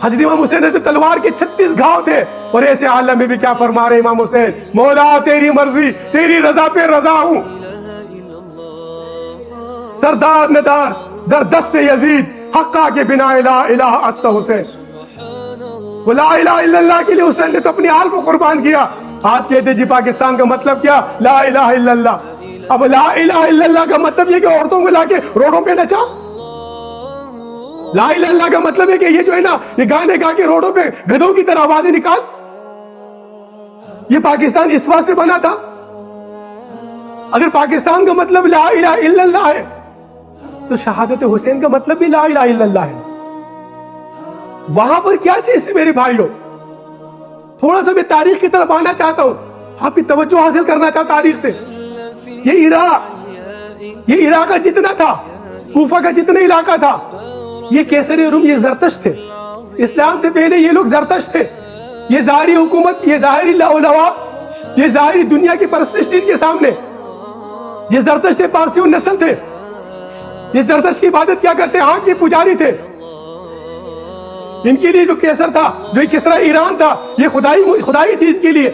حضرت امام حسین نے تو تلوار کے 36 گھاؤ تھے، اور ایسے عالم میں بھی کیا فرما رہے امام حسین، مولا تیری مرضی تیری رضا پہ رضا ہوں، سردار ندار در دست یزید حقا کے بنا الہ الہ است حسین. وہ لا الہ الا اللہ کے لیے حسین نے تو اپنی آل کو قربان کیا. آج کہتے جی پاکستان کا مطلب کیا، لا الہ الا اللہ. اب لا الہ الا اللہ کا مطلب یہ کہ عورتوں کو لا کے روڈوں پہ نچا. لا الہ الا اللہ کا مطلب ہے کہ یہ جو ہے نا یہ گانے گا کے روڈوں پہ گدھوں کی طرح آوازیں نکال. یہ پاکستان اس واسطے بنا تھا. اگر پاکستان کا مطلب لا الہ الا اللہ ہے تو شہادت حسین کا مطلب بھی لا الہ الا اللہ ہے. وہاں پر کیا چیز تھی میرے بھائیوں؟ تھوڑا سا میں تاریخ کی طرف آنا چاہتا ہوں، آپ کی توجہ حاصل کرنا چاہتا ہوں تاریخ سے. یہ عراق کا جتنا تھا، کوفہ کا جتنا علاقہ تھا، یہ کیسر روم، یہ زرتشت تھے. اسلام سے پہلے یہ لوگ زرتشت تھے. یہ ظاہری حکومت، یہ ظاہری علماء، یہ ظاہری دنیا کی پرستش تھی ان کے سامنے. یہ زرتشت پارسیوں نسل تھے. یہ زرتشت کی عبادت کیا کرتے؟ آنکھ کے پجاری تھے. ان کے لیے جو کیسر تھا، جو کسرا ایران تھا، یہ خدائی تھی ان کے لیے.